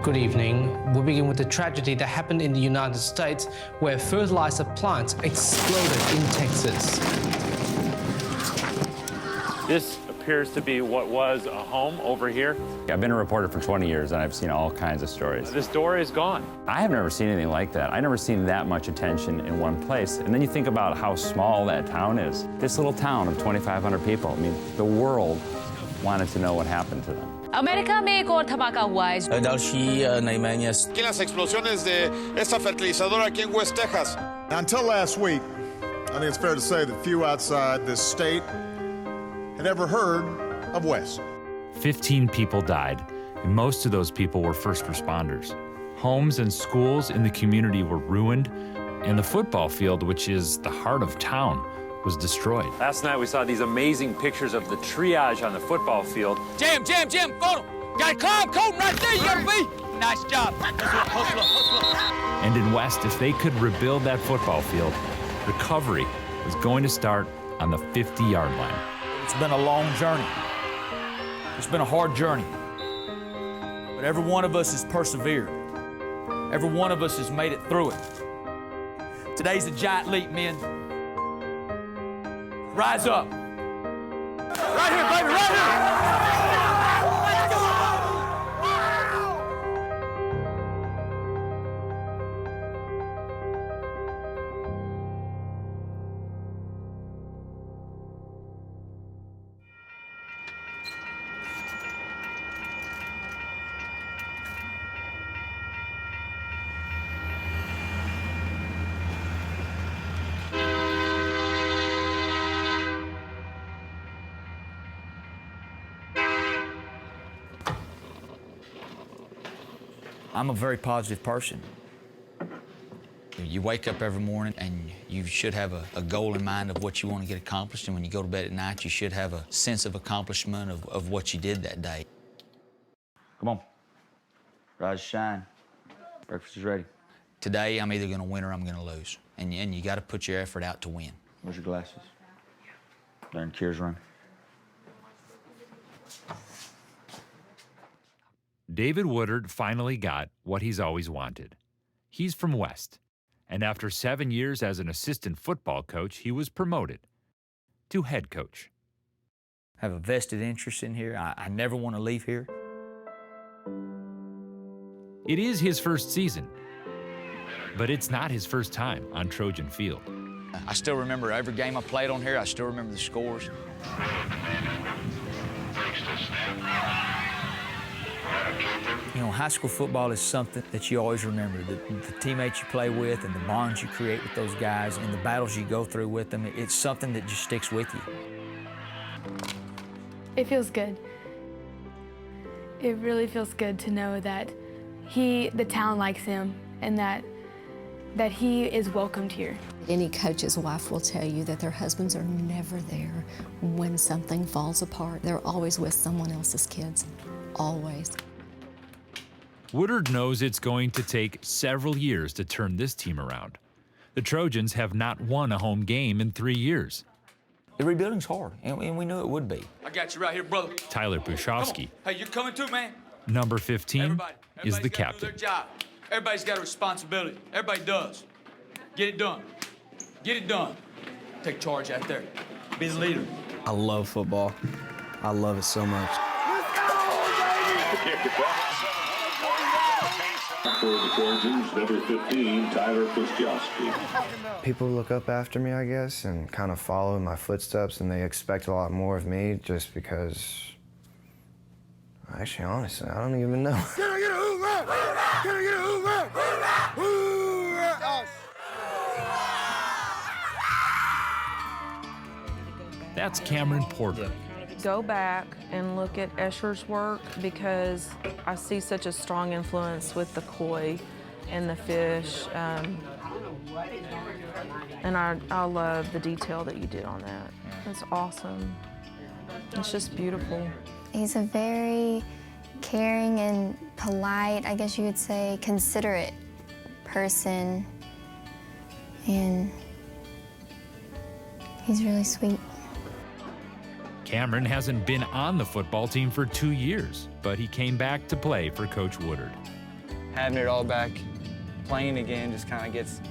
Good evening. We'll begin with the tragedy that happened in the United States where fertilizer plants exploded in Texas. This appears to be what was a home over here. I've been a reporter for 20 years and I've seen all kinds of stories. This door is gone. I have never seen anything like that. I've never seen that much attention in one place. And then you think about how small that town is. This little town of 2,500 people, I mean, the world wanted to know what happened to them. America में एक और धमाका हुआ है। Aquí las explosiones de esta fertilizadora aquí en West Texas. Until last week, I think it's fair to say that few outside this state had ever heard of West. 15 people died, and most of those people were first responders. Homes and schools in the community were ruined, and the football field, which is the heart of town, was destroyed. Last night we saw these amazing pictures of the triage on the football field. Jam, go! Got it, Colton, right there, you gotta be! Nice job. Hustle. And in West, if they could rebuild that football field, recovery was going to start on the 50-yard line. It's been a long journey. It's been a hard journey. But every one of us has persevered. Every one of us has made it through it. Today's a giant leap, men. Rise up. Right here, baby, right here! I'm a very positive person. You wake up every morning and you should have a goal in mind of what you want to get accomplished, and when you go to bed at night, you should have a sense of accomplishment of what you did that day. Come on. Rise, shine. Breakfast is ready. Today, I'm either going to win or I'm going to lose. And you got to put your effort out to win. Where's your glasses? They're in Kier's room. David Woodard finally got what he's always wanted. He's from West, and after 7 years as an assistant football coach, he was promoted to head coach. I have a vested interest in here. I never want to leave here. It is his first season, but it's not his first time on Trojan Field. I still remember every game I played on here. I still remember the scores. You know, high school football is something that you always remember. The teammates you play with and the bonds you create with those guys and the battles you go through with them, it's something that just sticks with you. It feels good. It really feels good to know that the town likes him and that he is welcomed here. Any coach's wife will tell you that their husbands are never there when something falls apart. They're always with someone else's kids, always. Woodard knows it's going to take several years to turn this team around. The Trojans have not won a home game in 3 years. The rebuilding's hard, and we knew it would be. I got you right here, brother. Tyler Bushofsky, Hey, you're coming too, man. number 15, is the Everybody's gotta captain. do their job. Everybody's got a responsibility. Everybody does. Get it done. Get it done. Take charge out there. Be the leader. I love football. I love it so much. For the Trojans, number 15, Tyler Puskowski. People look up after me, I guess, and kind of follow in my footsteps, and they expect a lot more of me just because, actually, honestly, I don't even know. Can I get a hoorah? Can I get a hoorah? Hoorah! That's Cameron Porter. Go back and look at Escher's work because I see such a strong influence with the koi and the fish. And I love the detail that you did on that. It's awesome. It's just beautiful. He's a very caring and polite, I guess you could say, considerate person. And he's really sweet. Cameron hasn't been on the football team for 2 years, but he came back to play for Coach Woodard. having it all back playing again just kind of gets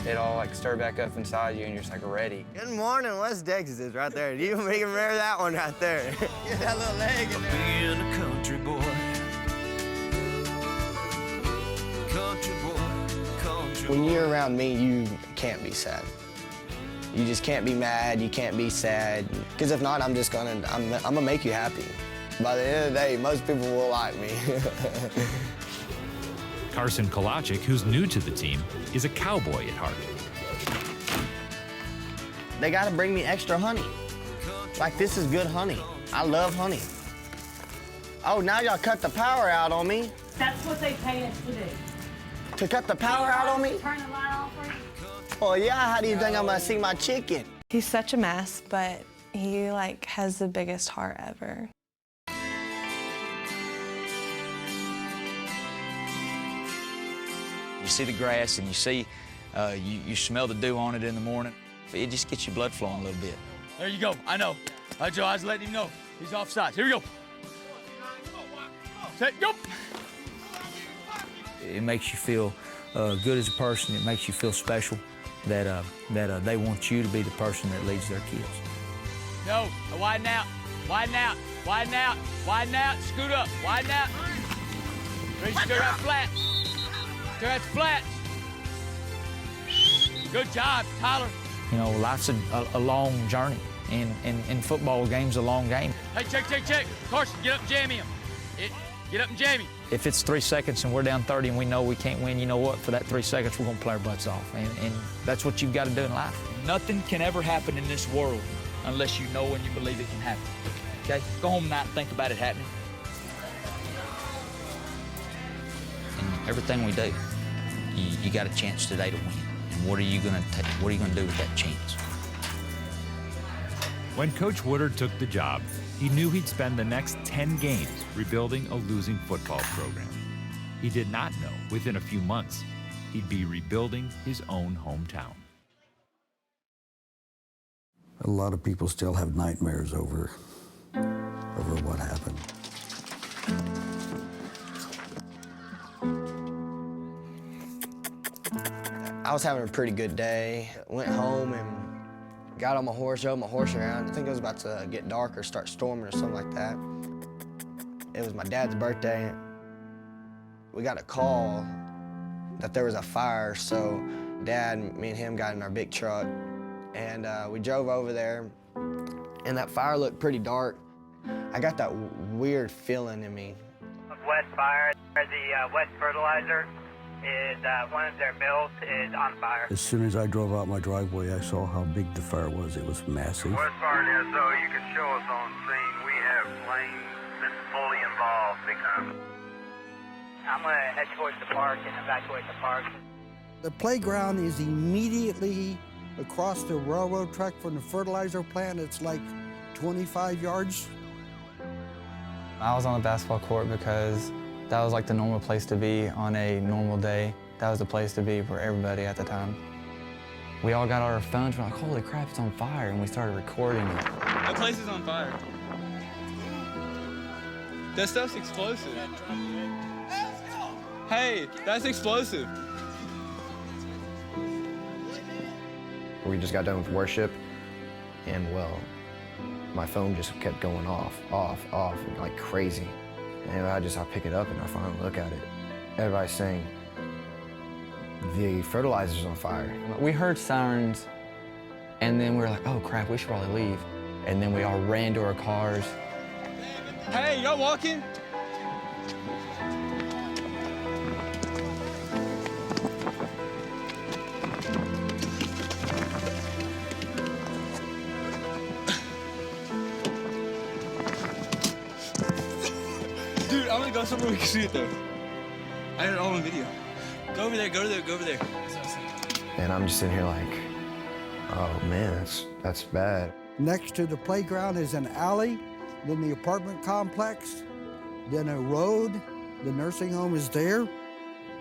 it all like stirred back up inside you, and you're just like ready. Good morning, West Texas is right there. You can remember that one right there. Get that little leg in there. Being a country boy. Country boy, country boy. When you're around me, you can't be sad. You just can't be mad, you can't be sad. Because if not, I'm gonna make you happy. By the end of the day, most people will like me. Carson Kolacic, who's new to the team, is a cowboy at heart. They gotta bring me extra honey. Like, this is good honey. I love honey. Oh, now y'all cut the power out on me? That's what they pay us to do. To cut the power out on me? Turn the light off for you? Oh yeah, how do you think I'm gonna see my chicken? He's such a mess, but he like has the biggest heart ever. You see the grass and you see, you smell the dew on it in the morning. It just gets your blood flowing a little bit. There you go, I know. Joe, I was letting him know. He's offside. Here we go. Set, go. It makes you feel good as a person. It makes you feel special that they want you to be the person that leads their kids. No, widen out, widen out, widen out, widen out, scoot up, widen out. Ready to stir out flat. Stir out flat. Good job, Tyler. You know, life's a long journey, and football game's a long game. Hey, check. Carson, get up and jam him. Get up and jam him. If it's 3 seconds and we're down 30 and we know we can't win, you know what? For that 3 seconds, we're gonna play our butts off. And that's what you've got to do in life. Nothing can ever happen in this world unless you know and you believe it can happen. Okay? Go home tonight and think about it happening. And everything we do, you got a chance today to win. And what are you gonna do with that chance? When Coach Woodard took the job, he knew he'd spend the next 10 games rebuilding a losing football program. He did not know within a few months he'd be rebuilding his own hometown. A lot of people still have nightmares over what happened. I was having a pretty good day. Went home and got on my horse, rode my horse around. I think it was about to get dark or start storming or something like that. It was my dad's birthday. We got a call that there was a fire, so Dad, me and him got in our big truck, and we drove over there, and that fire looked pretty dark. I got that weird feeling in me. West Fire, the West Fertilizer is one of their mills is on fire. As soon as I drove out my driveway, I saw how big the fire was. It was massive. West Fire NSO, you can show us on scene. We have planes that's fully involved, big time. I'm going to head towards the park and evacuate the park. The playground is immediately across the railroad track from the fertilizer plant. It's like 25 yards. I was on the basketball court because that was like the normal place to be on a normal day. That was the place to be for everybody at the time. We all got our phones, we're like, holy crap, it's on fire, and we started recording it. The place is on fire. That stuff's explosive. Hey, that's explosive. We just got done with worship, and well, my phone just kept going off, like crazy. And I pick it up and I finally look at it. Everybody's saying, the fertilizer's on fire. We heard sirens, and then we were like, oh crap, we should probably leave. And then we all ran to our cars. Hey, y'all walking? Dude, I'm gonna go somewhere we can see it though. I had it all on video. Go over there, go over there. And I'm just sitting here like, oh man, that's bad. Next to the playground is an alley, then the apartment complex, then a road. The nursing home is there.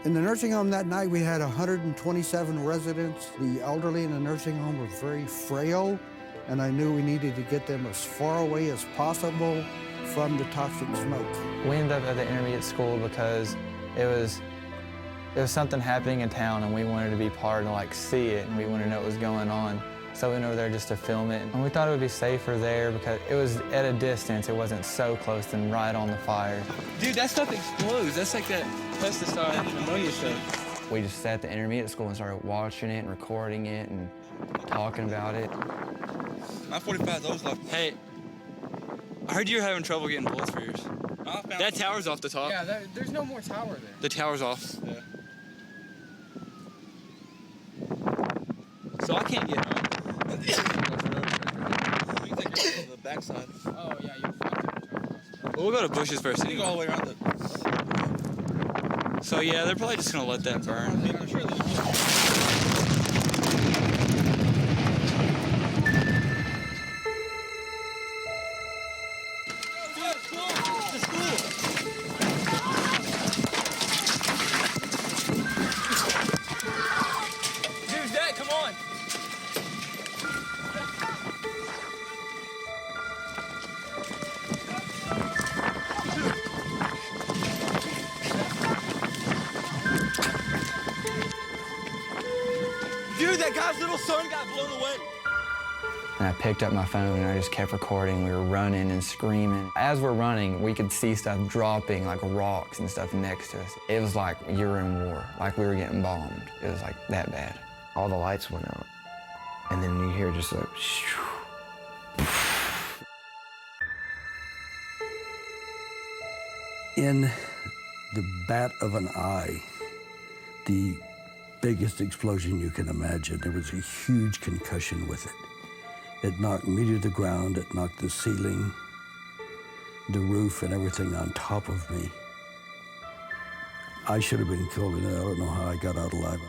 In the nursing home that night, we had 127 residents. The elderly in the nursing home were very frail, and I knew we needed to get them as far away as possible from the toxic smoke. We ended up at the intermediate school because it was There was something happening in town, and we wanted to be part and like see it, and we wanted to know what was going on. So we went over there just to film it. And we thought it would be safer there because it was at a distance. It wasn't so close and right on the fire. Dude, that stuff explodes. That's like that pesticide and ammonia stuff. We just sat at the intermediate school and started watching it and recording it and talking about it. My 45 is always like, hey, I heard you're having trouble getting bullets for yours. That tower's off the top. Yeah, there's no more tower there. The tower's off. Yeah. So I can't get home. The backside. Oh, yeah, you're fucked. Well, we'll go to Bush's first. You go all the way around So, yeah, they're probably just going to let that burn. Dude, Dad, come on. Dude, that guy's little son got blown away. And I picked up my phone and I just kept recording. We were running and screaming. As we're running, we could see stuff dropping, like rocks and stuff next to us. It was like you were in war, like we were getting bombed. It was like that bad. All the lights went out. And then you hear just like, In the bat of an eye, the biggest explosion you can imagine. There was a huge concussion with it. It knocked me to the ground, it knocked the ceiling, the roof, and everything on top of me. I should have been killed in it. I don't know how I got out alive.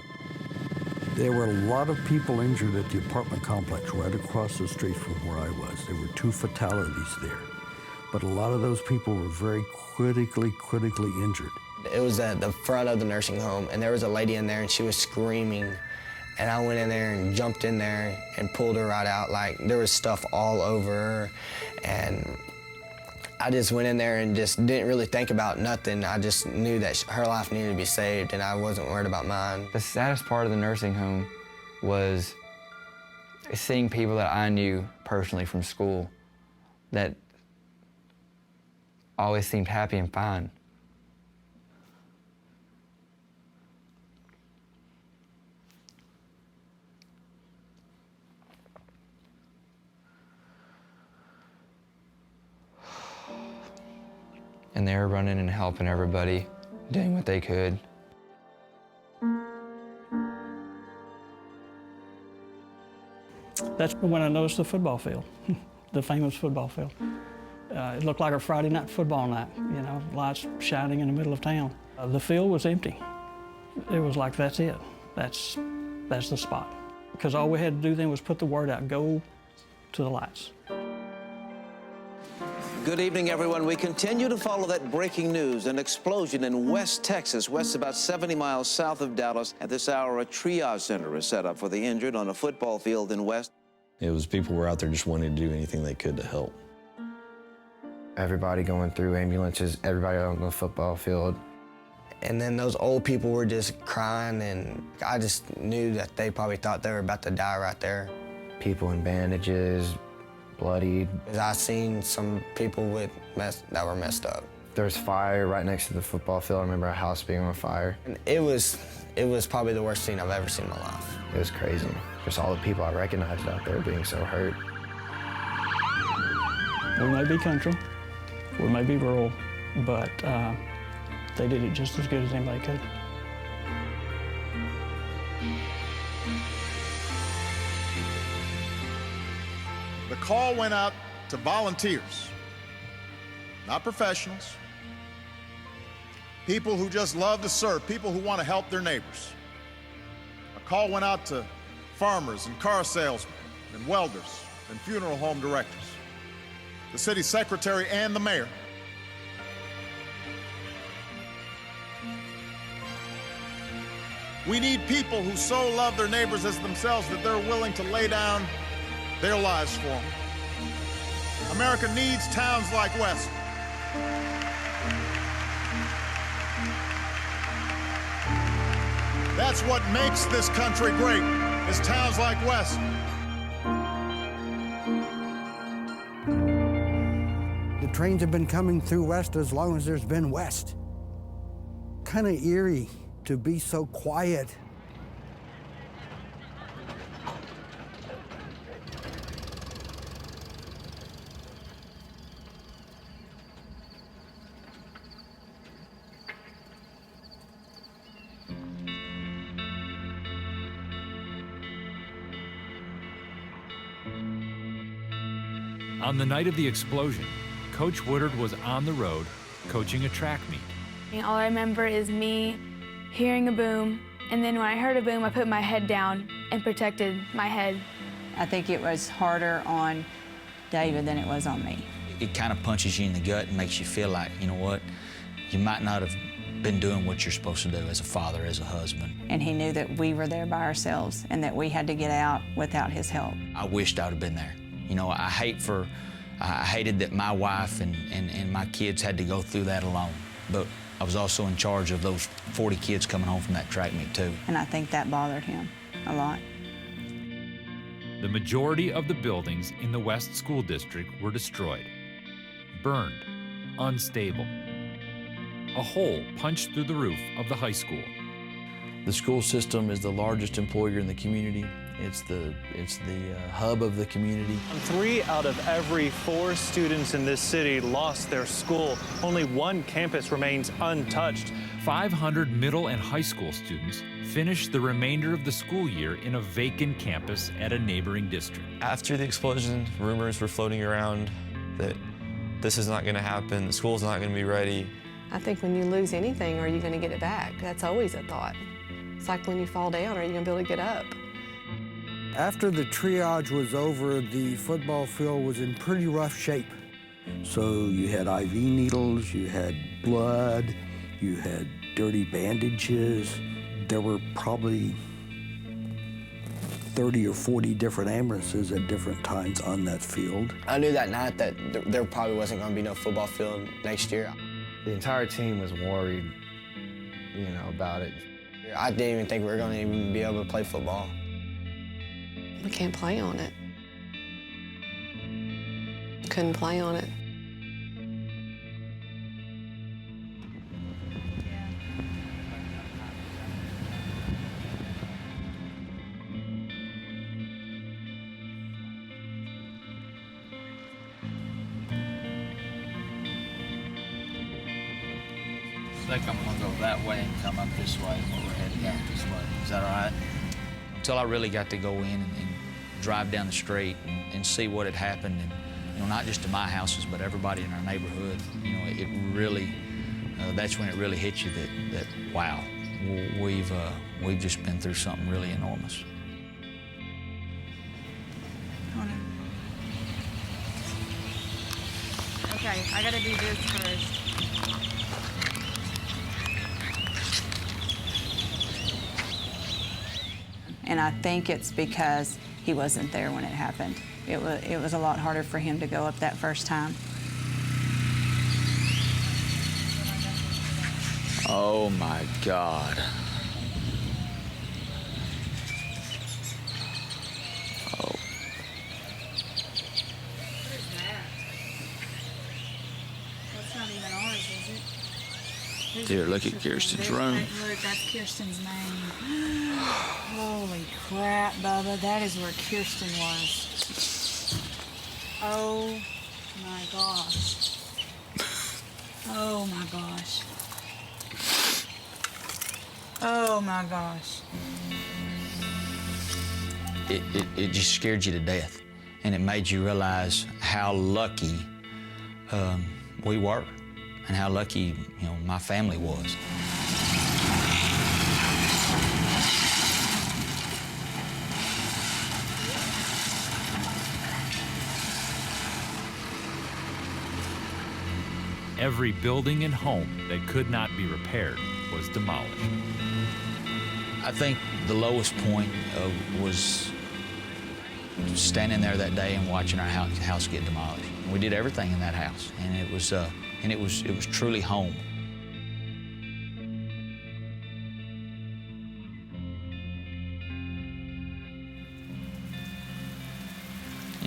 There were a lot of people injured at the apartment complex right across the street from where I was. There were 2 fatalities there. But a lot of those people were very critically injured. It was at the front of the nursing home, and there was a lady in there, and she was screaming. And I went in there and jumped in there and pulled her right out. Like, there was stuff all over her. And I just went in there and just didn't really think about nothing. I just knew that her life needed to be saved, and I wasn't worried about mine. The saddest part of the nursing home was seeing people that I knew personally from school that always seemed happy and fine. And they were running and helping everybody, doing what they could. That's when I noticed the football field, the famous football field. It looked like a Friday night football night, you know, lights shining in the middle of town. The field was empty. It was like, that's it. That's the spot. Because all we had to do then was put the word out, go to the lights. Good evening, everyone. We continue to follow that breaking news, an explosion in West Texas. West, about 70 miles south of Dallas. At this hour, a triage center is set up for the injured on a football field in West. It was people were out there just wanting to do anything they could to help. Everybody going through, ambulances, everybody on the football field. And then those old people were just crying, and I just knew that they probably thought they were about to die right there. People in bandages, bloodied. I seen some people that were messed up. There was fire right next to the football field. I remember a house being on fire. And it was probably the worst scene I've ever seen in my life. It was crazy. Just all the people I recognized out there being so hurt. We may be country, we may be rural, but they did it just as good as anybody could. The call went out to volunteers, not professionals, people who just love to serve, people who want to help their neighbors. A call went out to farmers and car salesmen and welders and funeral home directors, the city secretary and the mayor. We need people who so love their neighbors as themselves that they're willing to lay down their lives for them. America needs towns like West. That's what makes this country great, is towns like West. The trains have been coming through West as long as there's been West. Kind of eerie to be so quiet. On the night of the explosion, Coach Woodard was on the road coaching a track meet. And all I remember is me hearing a boom, and then when I heard a boom, I put my head down and protected my head. I think it was harder on David than it was on me. It kind of punches you in the gut and makes you feel like, you know what, you might not have been doing what you're supposed to do as a father, as a husband. And he knew that we were there by ourselves and that we had to get out without his help. I wished I would have been there. You know, I hated that my wife and my kids had to go through that alone. But I was also in charge of those 40 kids coming home from that track meet, too. And I think that bothered him a lot. The majority of the buildings in the West School District were destroyed, burned, unstable. A hole punched through the roof of the high school. The school system is the largest employer in the community. It's the hub of the community. 3 out of every 4 students in this city lost their school. Only 1 campus remains untouched. 500 middle and high school students finished the remainder of the school year in a vacant campus at a neighboring district. After the explosion, rumors were floating around that this is not going to happen, the school's not going to be ready. I think when you lose anything, are you going to get it back? That's always a thought. It's like when you fall down, are you going to be able to get up? After the triage was over, the football field was in pretty rough shape. So you had IV needles, you had blood, you had dirty bandages. There were probably 30 or 40 different ambulances at different times on that field. I knew that night that there probably wasn't going to be no football field next year. The entire team was worried, about it. I didn't even think we were going to even be able to play football. We can't play on it. Couldn't play on it. I think I'm gonna go that way and come up this way while we're headed out this way. Is that all right? Until I really got to go in and drive down the street and see what had happened, and not just to my houses, but everybody in our neighborhood. It really, that's when it really hit you that wow, we've just been through something really enormous. Okay, I gotta do this first. And I think it's because he wasn't there when it happened. It was a lot harder for him to go up that first time. Oh my God. Oh. That's not even ours, is it? Dear, look at Kirsten's room. Look, that's Kirsten's name. Holy crap, Bubba, that is where Kirsten was. Oh my gosh. Oh my gosh. Oh my gosh. It just scared you to death, and it made you realize how lucky we were, and how lucky my family was. Every building and home that could not be repaired was demolished. I think the lowest point was standing there that day and watching our house get demolished. We did everything in that house, and it was truly home.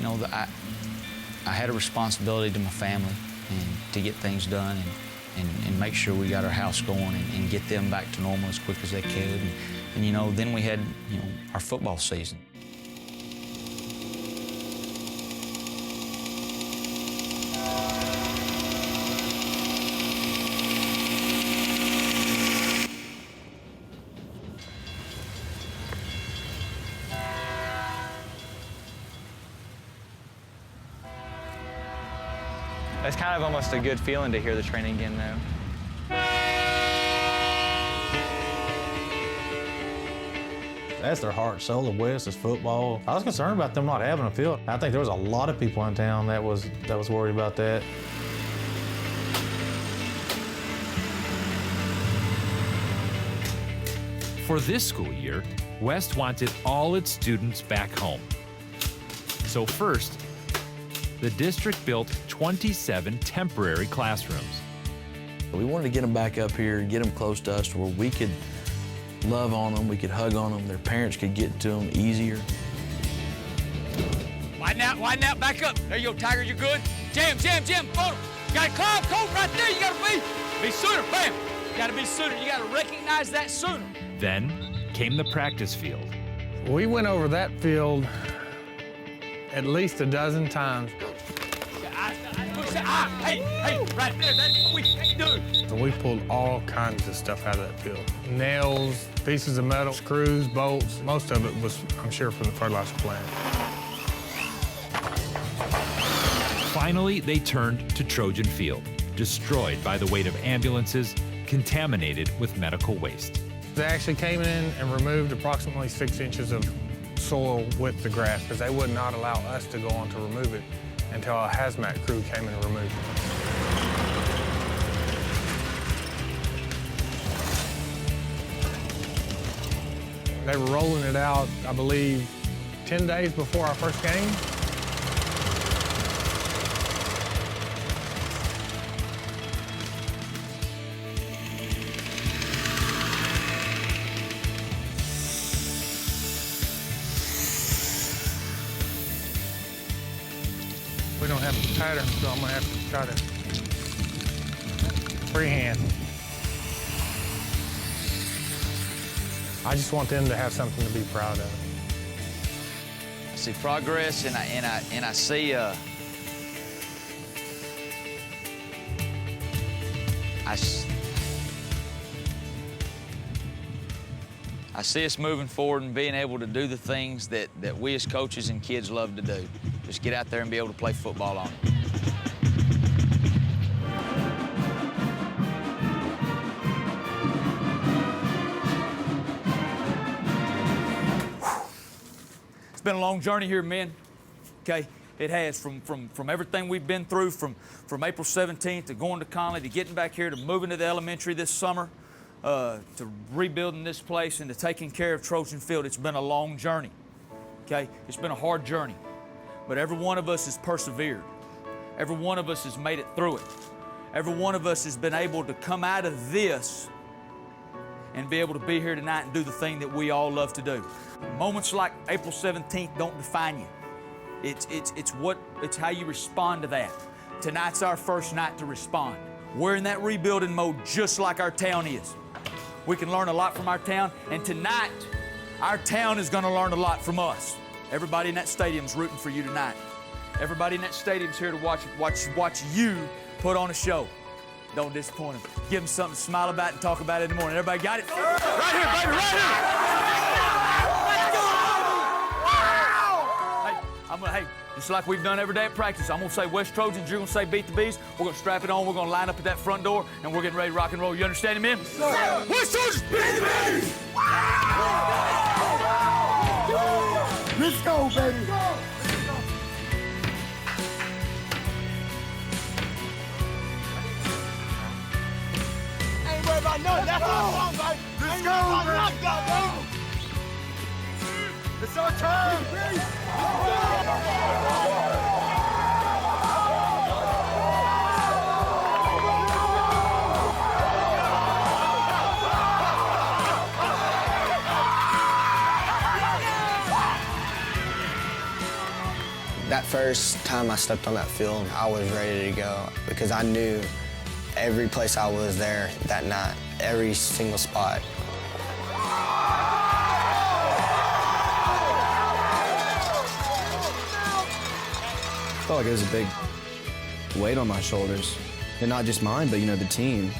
You know, I had a responsibility to my family and to get things done and make sure we got our house going and get them back to normal as quick as they could. And you know, then we had, you know, our football season. It's kind of almost a good feeling to hear the training again, though. That's their heart and soul of West is football. I was concerned about them not having a field. I think there was a lot of people in town that was worried about that. For this school year, West wanted all its students back home. So first, the district built 27 temporary classrooms. We wanted to get them back up here, get them close to us to where we could love on them, we could hug on them, their parents could get to them easier. Widen out, back up. There you go, Tiger, you're good. Jam, photo. You gotta climb, Colt, right there, you gotta be sooner, bam. You gotta be sooner, you gotta recognize that sooner. Then came the practice field. We went over that field at least a dozen times. Hey, right there, that's what we can do. So we pulled all kinds of stuff out of that field. Nails, pieces of metal, screws, bolts. Most of it was, I'm sure, from the fertilizer plant. Finally, they turned to Trojan Field, destroyed by the weight of ambulances, contaminated with medical waste. They actually came in and removed approximately 6 inches of soil with the grass because they would not allow us to go on to remove it until a hazmat crew came in and removed it. They were rolling it out, I believe, 10 days before our first game. We don't have a pattern, so I'm gonna have to try to freehand. I just want them to have something to be proud of. I see progress, and I see I see us moving forward and being able to do the things that we as coaches and kids love to do. Just get out there and be able to play football on it. It's been a long journey here, men. Okay, it has, from everything we've been through, from April 17th to going to Conley, to getting back here, to moving to the elementary this summer, to rebuilding this place and to taking care of Trojan Field. It's been a long journey. Okay, it's been a hard journey, but every one of us has persevered. Every one of us has made it through it. Every one of us has been able to come out of this and be able to be here tonight and do the thing that we all love to do. Moments like April 17th don't define you. It's how you respond to that. Tonight's our first night to respond. We're in that rebuilding mode just like our town is. We can learn a lot from our town, and tonight, our town is gonna learn a lot from us. Everybody in that stadium's rooting for you tonight. Everybody in that stadium's here to watch you put on a show. Don't disappoint them. Give them something to smile about and talk about in the morning. Everybody got it? Right here, baby, right here! Hey, just like we've done every day at practice, I'm gonna say West Trojans, you're gonna say Beat the Bees. We're gonna strap it on, we're gonna line up at that front door, and we're getting ready to rock and roll. You understand me, men? Yes, West Trojans, Beat the Bees! Let's go, baby! Ain't worried about nothing. That's our song, baby. Let's go, baby. It's our turn. That first time I stepped on that field, I was ready to go because I knew every place I was there that night, every single spot. I felt like it was a big weight on my shoulders. And not just mine, but, you know, the team.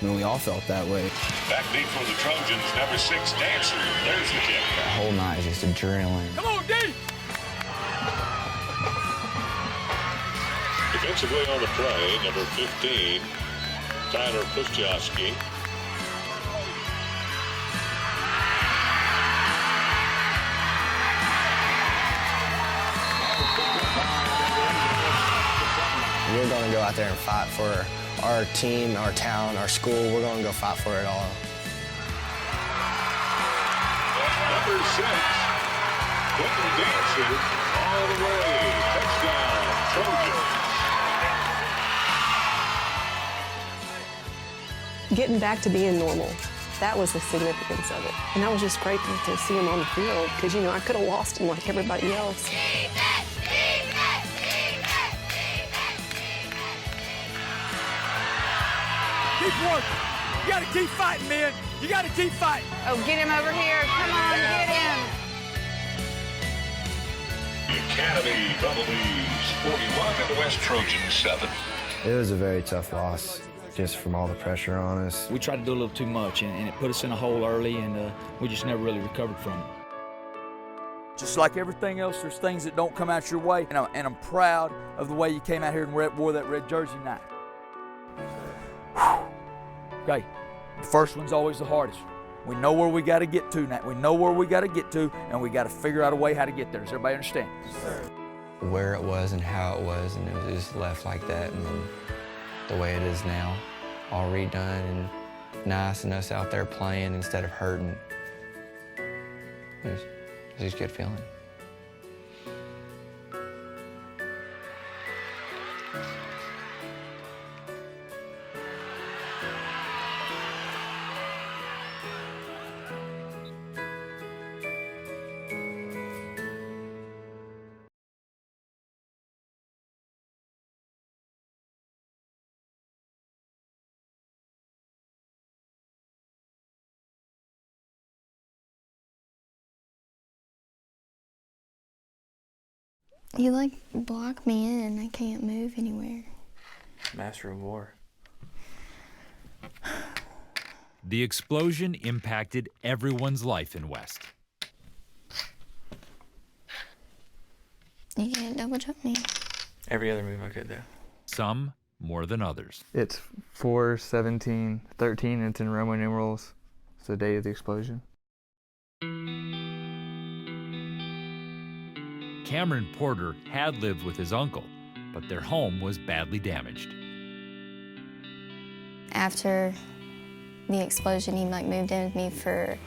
I mean, we all felt that way. Back deep for the Trojans, number 6, Dancer. There's the kick. The whole night is just adrenaline. Come on, D! Defensively on the play, number 15, Tyler Puszczowski. We're going to go out there and fight for our team, our town, our school. We're going to go fight for it all. Number 6, Quentin Dancer, all the way. Touchdown, Trojans. Getting back to being normal, that was the significance of it. And I was just grateful to see him on the field because, you know, I could have lost him like everybody else. Keep working. You gotta keep fighting, man. You gotta keep fighting. Oh, get him over here. Come on, get him. Academy Bumblebees 41 and the West Trojans 7. It was a very tough loss, just from all the pressure on us. We tried to do a little too much, and it put us in a hole early, and we just never really recovered from it. Just like everything else, there's things that don't come out your way, and I'm proud of the way you came out here and wore that red jersey tonight. Okay, the first one's always the hardest. We know where we got to get to now. We know where we got to get to, and we got to figure out a way how to get there. Does everybody understand? Where it was and how it was, and it was just left like that, and then the way it is now, all redone and nice, and us out there playing instead of hurting. It was just a good feeling. You like block me in and I can't move anywhere. Master of War. The explosion impacted everyone's life in West. You can't double jump me. Every other move I could do. Some more than others. It's 4/17/13, and it's in Roman numerals. It's the day of the explosion. Cameron Porter had lived with his uncle, but their home was badly damaged. After the explosion, he moved in with me for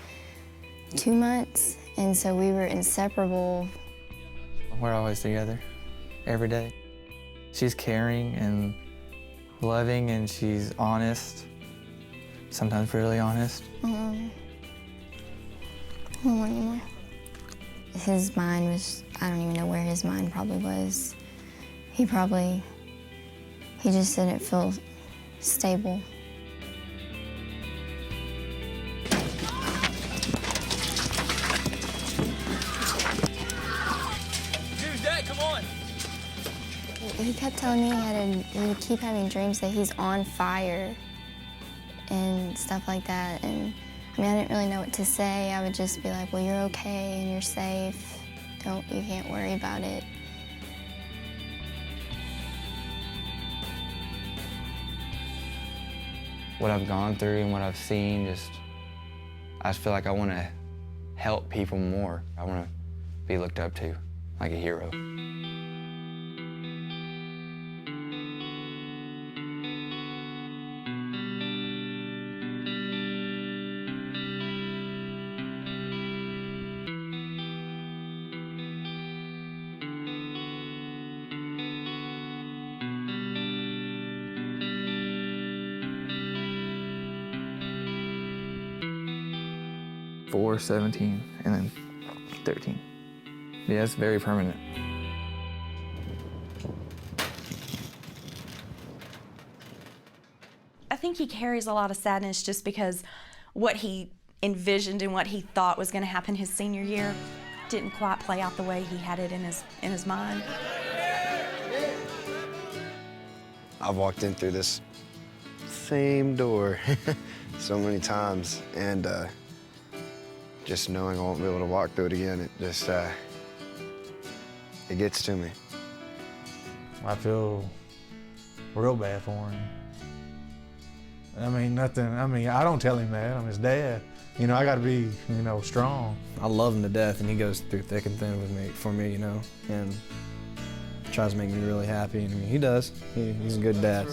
2 months, and so we were inseparable. We're always together, every day. She's caring and loving, and she's honest, sometimes brutally honest. I don't want anymore. His mind was, I don't even know where his mind probably was. He just didn't feel stable. Who's that? Come on. He kept telling me he would keep having dreams that he's on fire and stuff like that. And I mean, I didn't really know what to say. I would just be like, well, you're okay and you're safe. You can't worry about it. What I've gone through and what I've seen, I just feel like I want to help people more. I want to be looked up to like a hero. Four, 17, and then 13. Yeah, it's very permanent. think he carries a lot of sadness just because what he envisioned and what he thought was going to happen his senior year didn't quite play out the way he had it in his mind. I've walked in through this same door so many times, and just knowing I won't be able to walk through it again, it just, it gets to me. I feel real bad for him. I mean, I don't tell him that. I'm his dad. You know, I gotta be, you know, strong. I love him to death, and he goes through thick and thin for me, you know, and tries to make me really happy. And I mean, he does. He's a good dad.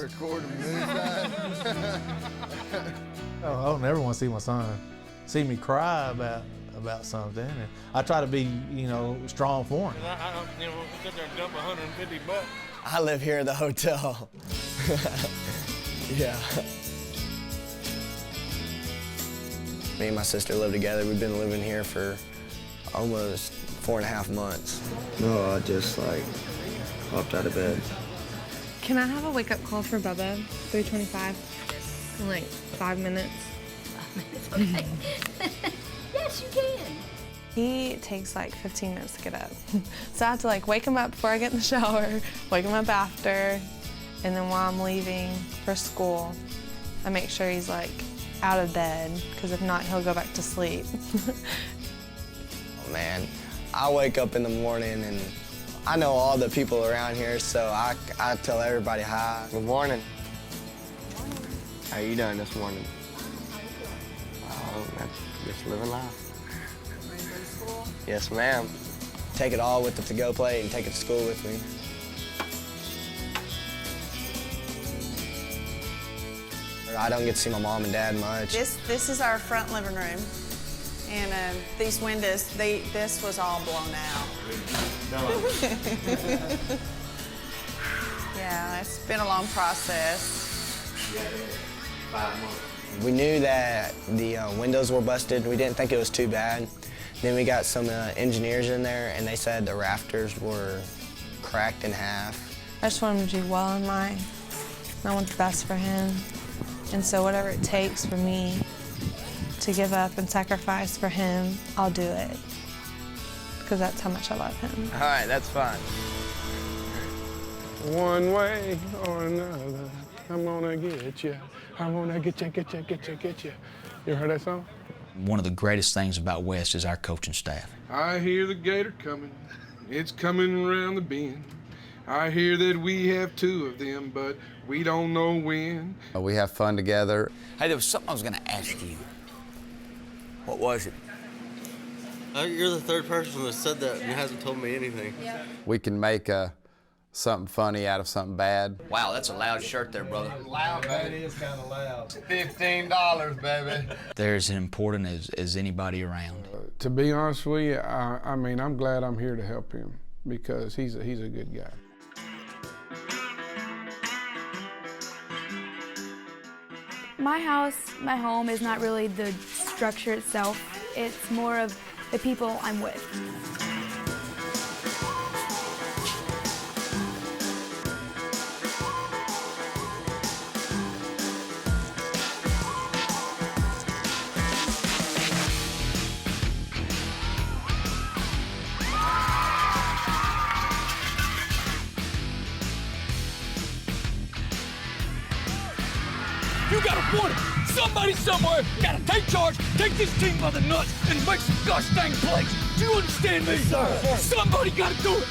I don't never want to see my son see me cry about something. And I try to be, you know, strong for him. I you know, sit there and dump $150. I live here at the hotel. Yeah. Me and my sister live together. We've been living here for almost 4.5 months. No, I just like popped out of bed. Can I have a wake-up call for Bubba? 3:25. In like 5 minutes. 5 minutes, okay. Yes, you can. He takes like 15 minutes to get up. So I have to like wake him up before I get in the shower, wake him up after, and then while I'm leaving for school, I make sure he's like out of bed, because if not, he'll go back to sleep. Oh man, I wake up in the morning and I know all the people around here, so I tell everybody hi. Good morning. How you doing this morning? Oh, just living life. Yes, ma'am. Take it all with the to-go plate and take it to school with me. I don't get to see my mom and dad much. This is our front living room. And these windows, this was all blown out. Yeah, it's been a long process. 5 months. We knew that the windows were busted. We didn't think it was too bad. Then we got some engineers in there, and they said the rafters were cracked in half. I just want him to do well in life. I want the best for him. And so whatever it takes for me to give up and sacrifice for him, I'll do it. Because that's how much I love him. All right, that's fine. One way or another, I'm gonna get you. I'm gonna get you, get you, get you, get you. You ever heard that song? One of the greatest things about West is our coaching staff. I hear the gator coming. It's coming around the bend. I hear that we have 2 of them, but we don't know when. We have fun together. Hey, there was something I was going to ask you. What was it? You're the third person that said that and hasn't told me anything. We can make something funny out of something bad. Wow, that's a loud shirt there, brother. Loud, baby. It is kind of loud. $15, baby. They're as important as anybody around. To be honest with you, I mean, I'm glad I'm here to help him because he's a good guy. My house, my home, is not really the structure itself. It's more of the people I'm with. You gotta want it. Somebody somewhere gotta take charge, take this team by the nuts, and make some gosh dang plays. Do you understand me? Yes, sir. Somebody gotta do it.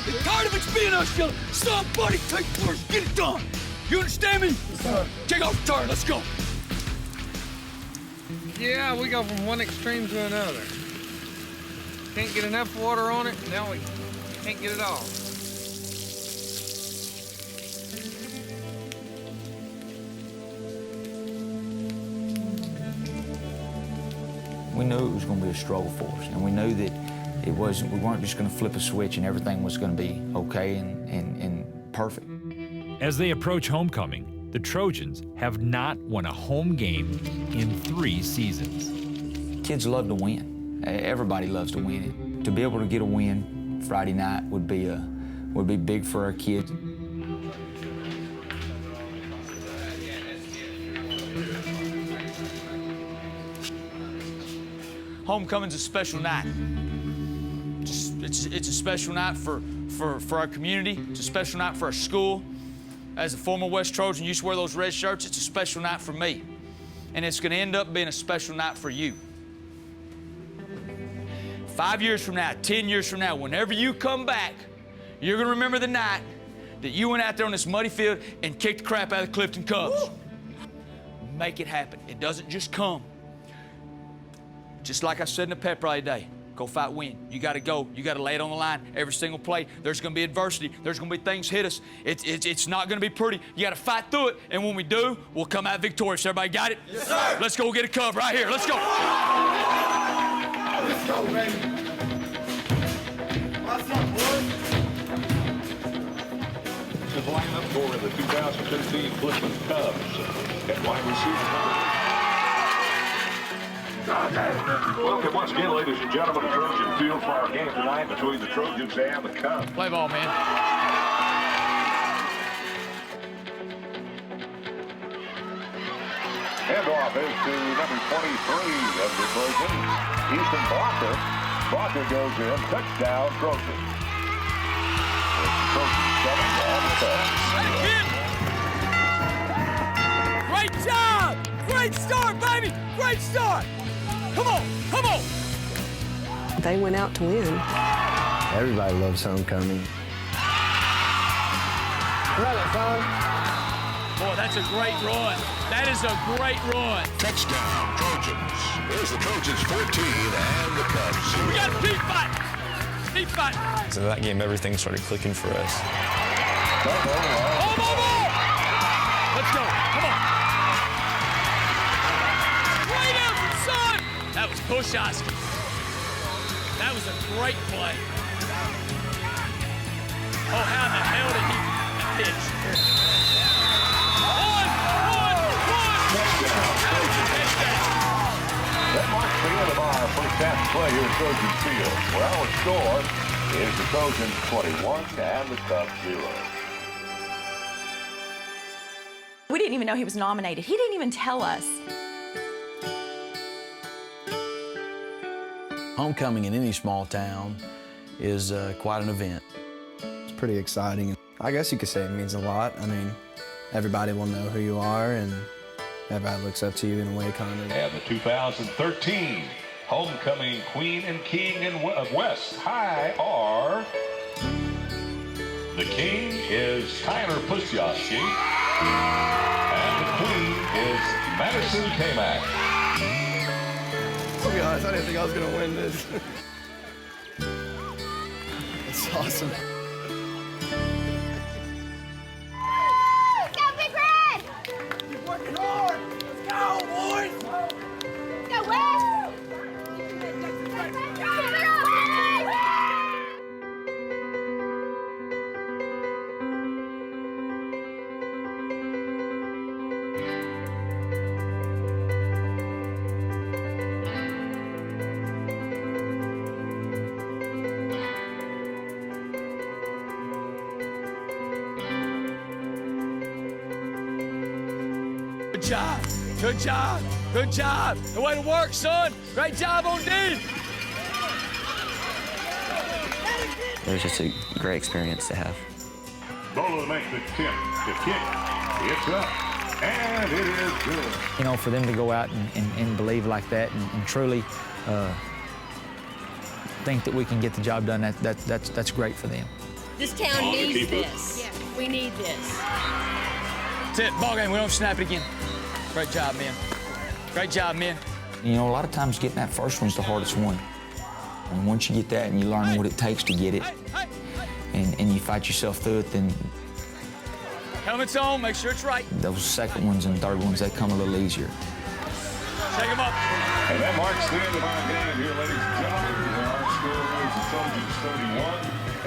I'm tired of it being us yelling. Somebody take first, get it done. You understand me? Yes, sir. Take off the turn, let's go. Yeah, we go from one extreme to another. Can't get enough water on it, now we can't get it all. We knew it was going to be a struggle for us, and we knew that we weren't just going to flip a switch and everything was going to be okay and perfect. As they approach homecoming, the Trojans have not won a home game in 3 seasons. Kids love to win. Everybody loves to win. To be able to get a win Friday night would be big for our kids. Homecoming's a special night. It's a special night for our community. It's a special night for our school. As a former West Trojan, used to wear those red shirts. It's a special night for me. And it's going to end up being a special night for you. 5 years from now, 10 years from now, whenever you come back, you're going to remember the night that you went out there on this muddy field and kicked the crap out of the Clifton Cubs. Woo! Make it happen. It doesn't just come. Just like I said in the pep rally today, go fight, win. You got to go. You got to lay it on the line every single play. There's going to be adversity. There's going to be things hit us. It's not going to be pretty. You got to fight through it, and when we do, we'll come out victorious. Everybody got it? Yes, sir. Let's go get a Cub right here. Let's go. Let's go, baby. What's up, boys? The lineup for the 2013 Clifton Cubs at wide receiver. Welcome once again, ladies and gentlemen, to Trojan Field for our game tonight between the Trojans and the Cubs. Play ball, man. Handoff is to number 23 of the Trojans, Easton Blocker. Blocker goes in, touchdown, Trojans. Great job! Great start, baby! Great start! Come on, come on! They went out to win. Everybody loves homecoming. Run it, son. Boy, that's a great run. That is a great run. Touchdown, Trojans. There's the Trojans 14 and the Cubs. We got to keep fighting. Keep fighting. So that game, everything started clicking for us. Let's go. Come on. Great effort, son. That was Kushowski. That was a great play. Oh, how in the hell did he pitch? That marks the end of our first half play here at Trojan Field, where our score is the Trojans 21 and the Cubs 0. We didn't even know he was nominated. He didn't even tell us. Homecoming in any small town is quite an event. It's pretty exciting. I guess you could say it means a lot. I mean, everybody will know who you are, and everybody looks up to you in a way, kind of. And the 2013 Homecoming Queen and King of West High are... The King is Tyler Pustyowski, and the Queen is Madison Kamak. I'll be honest, I didn't think I was going to win this. It's awesome. Go, Big Red! Keep working hard. Let's go, boys! Go, West! Good job. Good job. Good job. The way to work, son. Great job on D. It was just a great experience to have. Bolo makes the tip. The kick. It's up. And it is good. You know, for them to go out and believe like that and truly think that we can get the job done, that's great for them. This town needs this. Yeah, we need this. That's it. Ball game. We don't snap it again. Great job, man. Great job, man. You know, a lot of times getting that first one's the hardest one. And once you get that and you learn what it takes to get it, and you fight yourself through it, then Helmets on. Make sure it's right. those second ones and third ones, they come a little easier. Shake them up. And that marks the end of our game here, ladies and gentlemen. Our score is the Trojans 31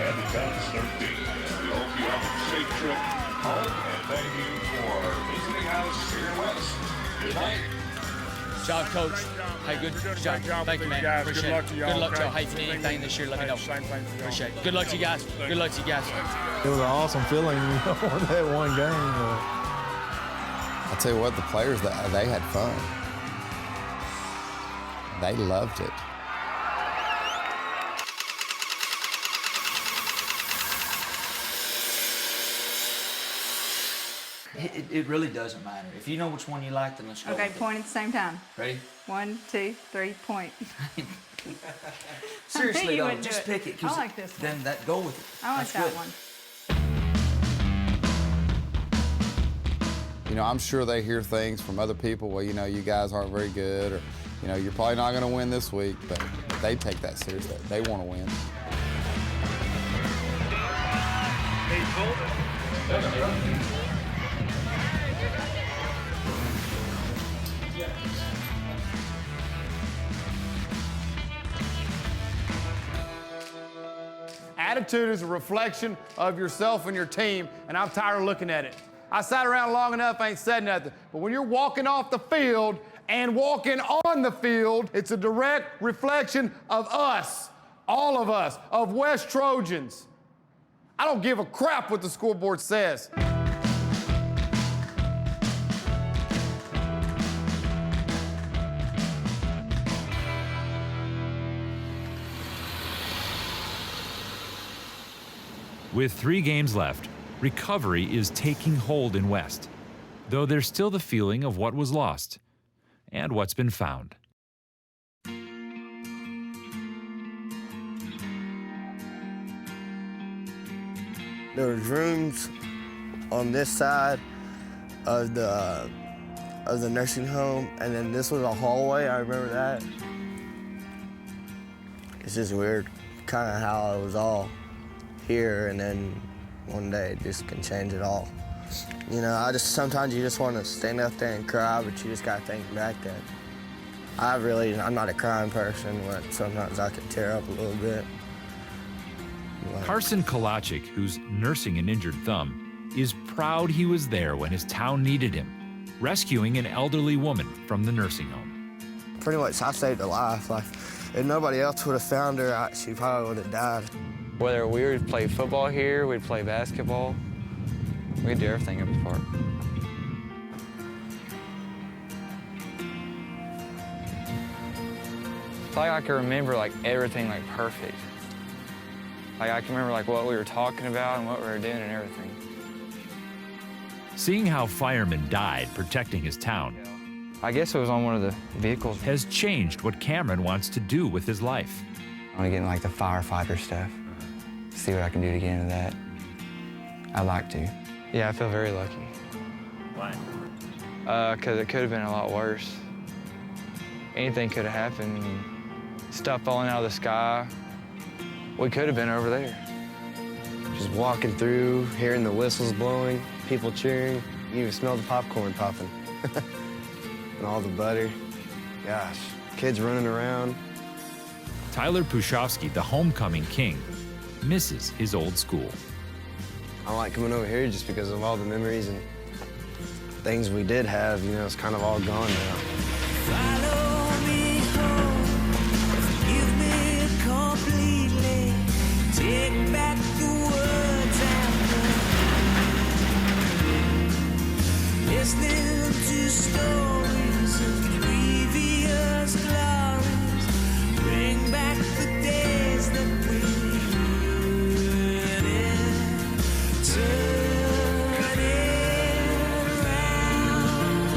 and the Cubs 13. We hope you have a safe trip home, and thank you for visiting us here West. Good night. Good job, Coach. Hey, good job. Thank you, man. Appreciate it. Good luck to y'all. Hey, if you need anything this year, let me know. Appreciate it. Good luck to you guys. Good luck to you guys. It was an awesome feeling, you know, that one game. I'll tell you what, the players, they had fun. They loved it. It really doesn't matter. If you know which one you like, then let's go. Okay, with point at the same time. it. Ready? 1, 2, 3, point. Seriously You though, wouldn't do just it. pick it. I like this one. Then go with it. I like That's that good. one. You know, I'm sure they hear things from other people. Well, you know, you guys aren't very good, or you know, you're probably not going to win this week. But they take that seriously. They want to win. Attitude is a reflection of yourself and your team, and I'm tired of looking at it. I sat around long enough, ain't said nothing. But when you're walking off the field and walking on the field, it's a direct reflection of us, all of us, of West Trojans. I don't give a crap what the school board says. With 3 games left, recovery is taking hold in West, though there's still the feeling of what was lost and what's been found. There was rooms on this side of the nursing home, and then this was a hallway. I remember that. It's just weird, kind of how it was all here, and then one day it just can change it all. You know, sometimes you just want to stand up there and cry, but you just got to think back that I'm not a crying person, but sometimes I can tear up a little bit. Carson Kalachik, who's nursing an injured thumb, is proud he was there when his town needed him, rescuing an elderly woman from the nursing home. Pretty much, I saved her life. Like, if nobody else would have found her, she probably would have died. Whether we would play football here, we'd play basketball, we'd do everything at the park. It's like I can remember like everything like perfect. Like I can remember like what we were talking about and what we were doing and everything. Seeing how firemen died protecting his town, I guess it was on one of the vehicles, has changed what Cameron wants to do with his life. I want to get into like the firefighter stuff, see what I can do to get into that. I'd like to. Yeah, I feel very lucky. Why? Because it could have been a lot worse. Anything could have happened. Stuff falling out of the sky. We could have been over there. Just walking through, hearing the whistles blowing, people cheering. You even smell the popcorn popping. And all the butter. Gosh, kids running around. Tyler Pushofsky, the homecoming king, misses his old school. I like coming over here just because of all the memories and things we did have. You know, it's kind of all gone now. Follow me home, forgive me completely, take back the words and listening to stories of previous glories, bring back the days that we lived in, turn it around,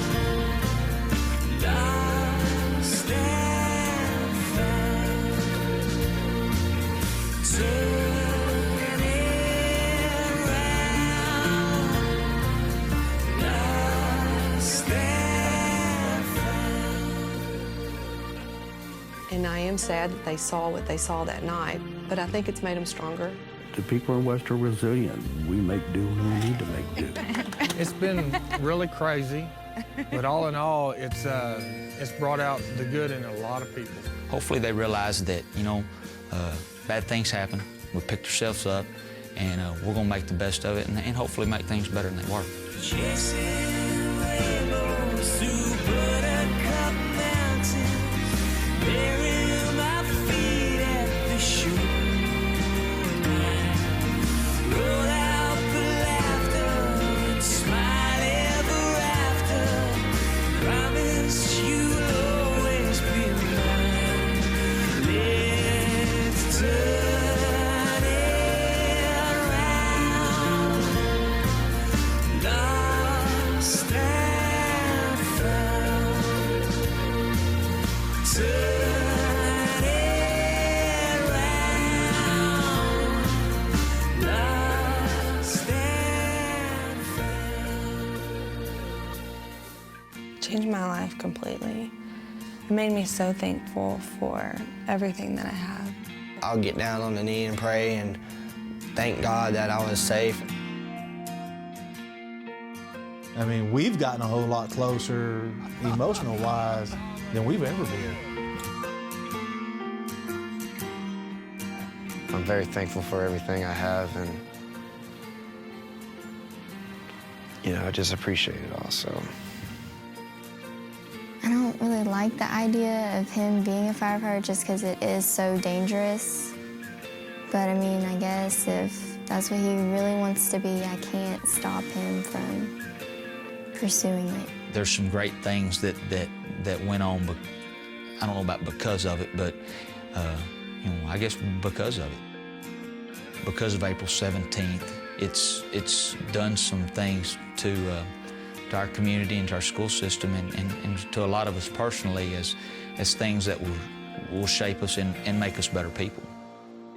lost and found, turn it around, lost and found. And I am sad that they saw what they saw that night, but I think it's made them stronger. The people in West are resilient. We make do when we need to make do. It's been really crazy, but all in all, it's brought out the good in a lot of people. Hopefully they realize that, you know, bad things happen. We picked ourselves up, and we're going to make the best of it and hopefully make things better than they were. Chasing rainbows through buttercup mountains, burying my feet at the shore. Roll out the laughter and smile ever after. Promise you'll always be mine. Let's turn it around. Lost Changed my life completely. It made me so thankful for everything that I have. I'll get down on the knee and pray and thank God that I was safe. I mean, we've gotten a whole lot closer, emotional-wise, than we've ever been. I'm very thankful for everything I have, and you know, I just appreciate it all. So. I don't really like the idea of him being a firefighter just because it is so dangerous. But I mean, I guess if that's what he really wants to be, I can't stop him from pursuing it. There's some great things that went on, but I don't know about because of it, but you know, I guess because of it. Because of April 17th, it's done some things to our community and to our school system and to a lot of us personally as things that will shape us and make us better people.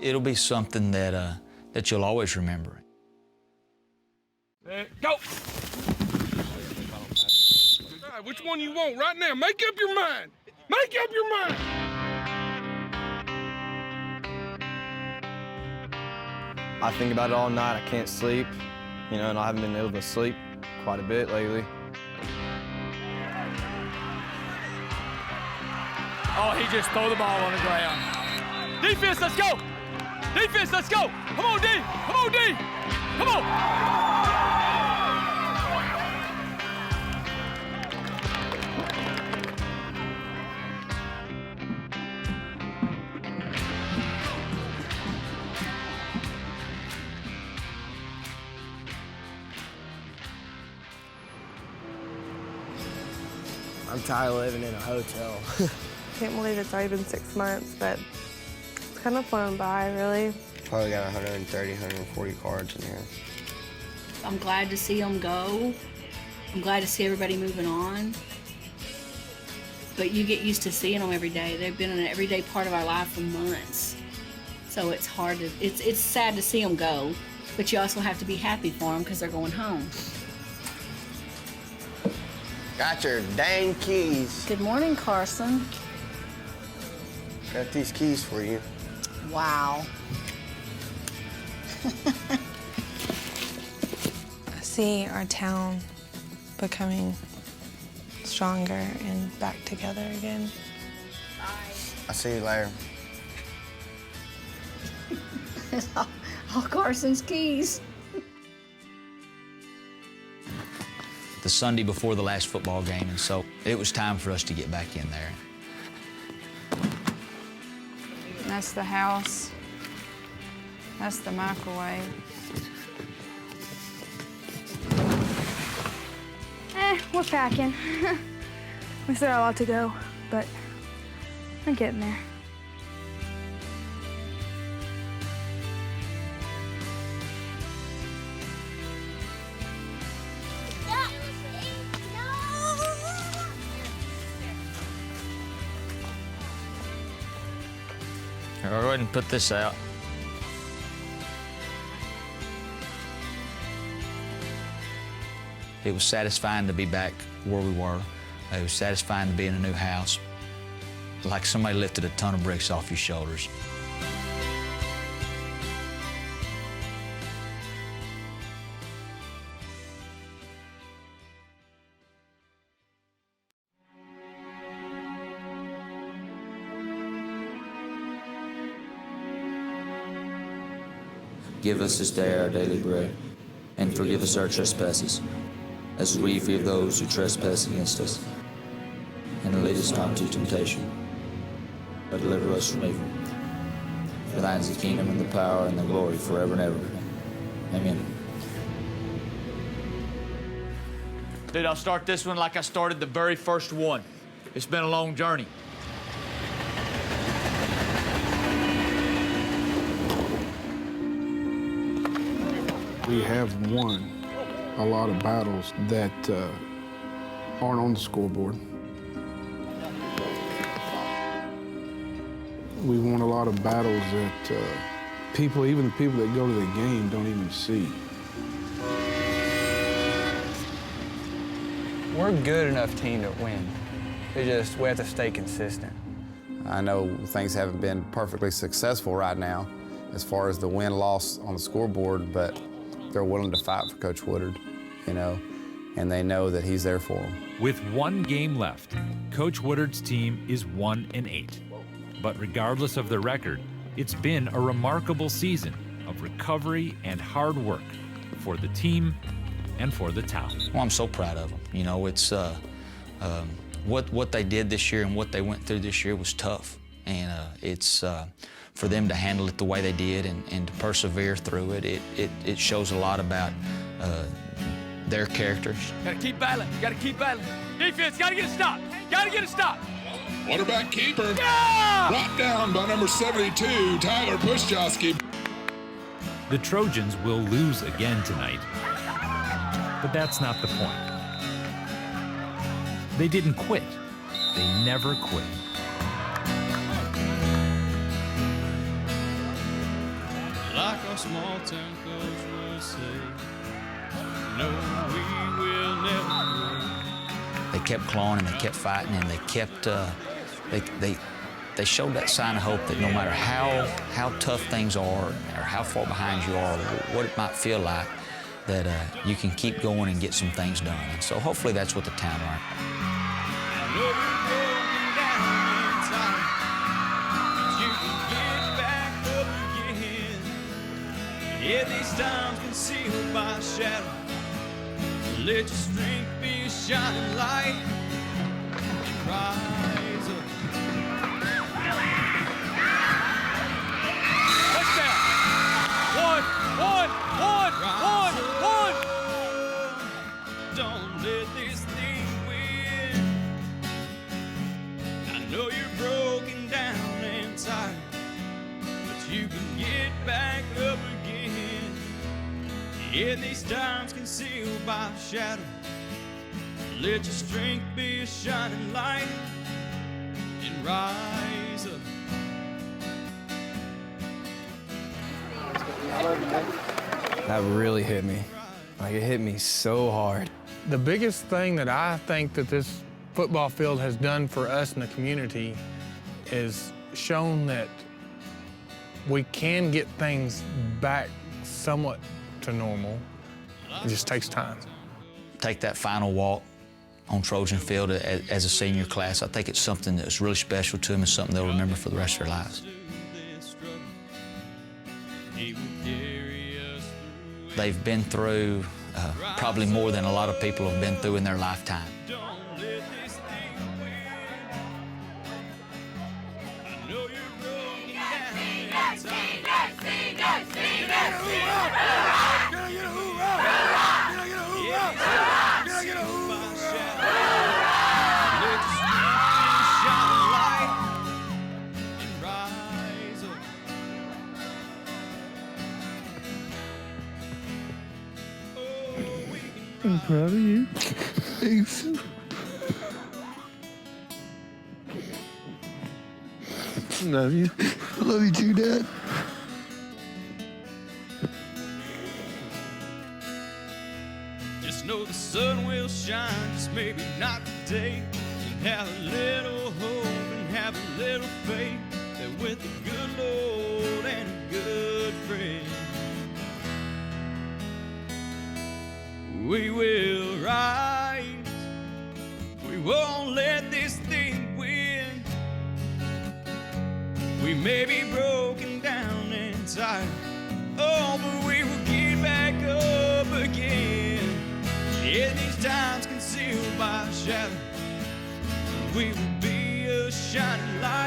It'll be something that you'll always remember. Go! All right, which one you want right now? Make up your mind. Make up your mind. I think about it all night. I can't sleep, you know, and I haven't been able to sleep quite a bit lately. Oh, he just threw the ball on the ground. Defense, let's go! Defense, let's go! Come on, D! Come on, D! Come on! I'm tired of living in a hotel. Can't believe it's already been 6 months, but it's kind of flown by, really. Probably got 130, 140 cards in here. I'm glad to see them go. I'm glad to see everybody moving on. But you get used to seeing them every day. They've been an everyday part of our life for months. So it's hard to, it's sad to see them go, but you also have to be happy for them because they're going home. Got your dang keys. Good morning, Carson. Got these keys for you. Wow. I see our town becoming stronger and back together again. I'll see you later. All Carson's keys. The Sunday before the last football game, and so it was time for us to get back in there. That's the house. That's the microwave. We're packing. We still got a lot to go, but we're getting there. I'll go ahead and put this out. It was satisfying to be back where we were. It was satisfying to be in a new house. Like somebody lifted a ton of bricks off your shoulders. Give us this day our daily bread, and forgive us our trespasses, as we forgive those who trespass against us. And lead us not into temptation, but deliver us from evil. For thine is the kingdom, and the power, and the glory, forever and ever. Amen. Dude, I'll start this one like I started the very first one. It's been a long journey. We have won a lot of battles that aren't on the scoreboard. We won a lot of battles that people, even the people that go to the game, don't even see. We're a good enough team to win. We have to stay consistent. I know things haven't been perfectly successful right now as far as the win-loss on the scoreboard, but they're willing to fight for Coach Woodard, you know, and they know that he's there for them. With one game left, Coach Woodard's team is 1-8. But regardless of their record, it's been a remarkable season of recovery and hard work for the team and for the town. Well, I'm so proud of them. You know, it's what they did this year and what they went through this year was tough, and it's for them to handle it the way they did and to persevere through it. It shows a lot about their characters. Gotta keep battling. Gotta keep battling. Defense, gotta get a stop. Gotta get a stop. Quarterback keeper. Yeah! Brought down by number 72, Tyler Puszczowski. The Trojans will lose again tonight, but that's not the point. They didn't quit. They never quit. Like our small town coach would say, no, we will never quit. They kept clawing and they kept fighting and they kept, they showed that sign of hope that no matter how tough things are or how far behind you are, or what it might feel like, that you can keep going and get some things done. And so hopefully that's what the town learned. Yeah, these times concealed by a shadow. Let your strength be a shining light and rise up. Touchdown! One. Don't let this thing win. I know you're broken down and tired, but you can get back up again. In these times concealed by a shadow, let your strength be a shining light and rise up. That really hit me. Like, it hit me so hard. The biggest thing that I think that this football field has done for us in the community is shown that we can get things back somewhat to normal. It just takes time. Take that final walk on Trojan Field as a senior class. I think it's something that's really special to them and something they'll remember for the rest of their lives. They've been through probably more than a lot of people have been through in their lifetime. I'm proud of you. Thanks. Love you. Love you too, Dad. Just know the sun will shine, just maybe not today. And have a little hope and have a little faith that with a good Lord and a good friend, we will rise. We won't let this thing win. We may be broken down and tired, oh, but we will get back up again. In these times concealed by a shadow, we will be a shining light.